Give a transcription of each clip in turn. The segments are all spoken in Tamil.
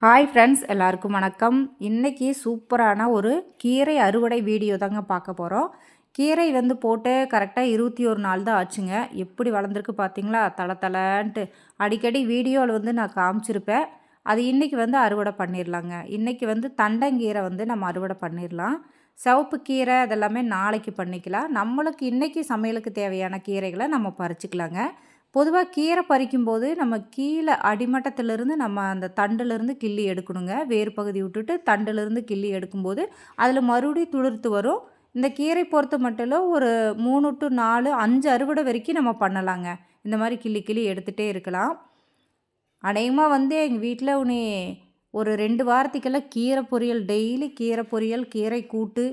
ஹாய் ஃப்ரெண்ட்ஸ், எல்லாருக்கும் வணக்கம். இன்றைக்கி சூப்பரான ஒரு கீரை அறுவடை வீடியோ தாங்க பார்க்க போகிறோம். கீரை போட்டு கரெக்டாக 21 நாள் தான் ஆச்சுங்க. எப்படி வளர்ந்துருக்கு பார்த்தீங்களா? தளன்ட்டு அடிக்கடி வீடியோவில் நான் காமிச்சிருப்பேன். அது இன்றைக்கி அறுவடை பண்ணிடலாங்க. இன்றைக்கி தண்டங்கீரை நம்ம அறுவடை பண்ணிடலாம். சிவப்பு கீரை அதெல்லாமே நாளைக்கு பண்ணிக்கலாம். நம்மளுக்கு இன்றைக்கி சமையலுக்கு தேவையான கீரைகளை நம்ம பறிச்சுக்கலாங்க. பொதுவாக கீரை பறிக்கும்போது நம்ம கீழே அடிமட்டத்திலிருந்து நம்ம அந்த தண்டுலேருந்து கிள்ளி எடுக்கணுங்க. வேறு பகுதி விட்டுட்டு தண்டுலேருந்து கிள்ளி எடுக்கும்போது அதில் மறுபடியும் துளிர்த்து வரும். இந்த கீரை பொறுத்த மட்டும் ஒரு 3 to 4, 5 அறுவடை வரைக்கும் நம்ம பண்ணலாங்க. இந்த மாதிரி கிள்ளி கிள்ளி எடுத்துகிட்டே இருக்கலாம். அநேகமாக எங்கள் வீட்டில் ஒரு 2 வாரத்துக்கெல்லாம் கீரை பொரியல், டெய்லி கீரை பொரியல், கீரை கூட்டு,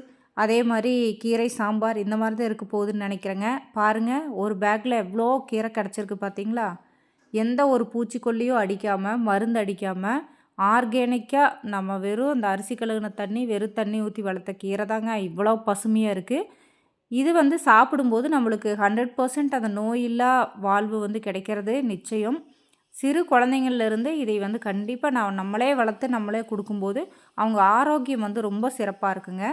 அதே மாதிரி கீரை சாம்பார் இந்த மாதிரி தான் இருக்க போகுதுன்னு நினைக்கிறேங்க. பாருங்கள், ஒரு பேக்கில் எவ்வளோ கீரை கிடச்சிருக்கு பார்த்தீங்களா? எந்த ஒரு பூச்சிக்கொல்லியும் அடிக்காமல், மருந்து அடிக்காமல், ஆர்கானிக்காக நம்ம வெறும் இந்த அரிசி கழுகுன தண்ணி, வெறும் தண்ணி ஊற்றி வளர்த்த கீரை தாங்க இவ்வளோ பசுமையாக இருக்குது. இது சாப்பிடும்போது நம்மளுக்கு 100% அந்த நோயில்லா வாழ்வு கிடைக்கிறது நிச்சயம். சிறு குழந்தைங்கள்லேருந்து இதை கண்டிப்பாக நம்மளே வளர்த்து நம்மளே கொடுக்கும்போது அவங்க ஆரோக்கியம் ரொம்ப சிறப்பாக இருக்குங்க.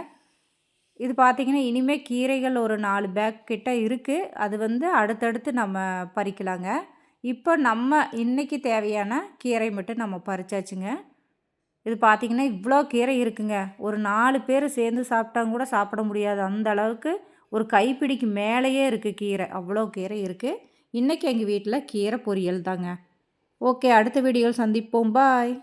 இது பார்த்திங்கன்னா இனிமேல் கீரைகள் ஒரு 4 பேக் கிட்ட இருக்குது. அது அடுத்தடுத்து நம்ம பறிக்கலாங்க. இப்போ நம்ம இன்றைக்கி தேவையான கீரை மட்டும் நம்ம பறிச்சாச்சுங்க. இது பார்த்திங்கன்னா இவ்வளோ கீரை இருக்குங்க. ஒரு 4 பேர் சேர்ந்து சாப்பிட்டாங்க கூட சாப்பிட முடியாது அந்த அளவுக்கு ஒரு கைப்பிடிக்கு மேலேயே இருக்குது கீரை. அவ்வளோ கீரை இருக்குது. இன்றைக்கி எங்கள் வீட்டில் கீரை பொரியல் தாங்க. ஓகே, அடுத்த வீடியோவில் சந்திப்போம். பாய்.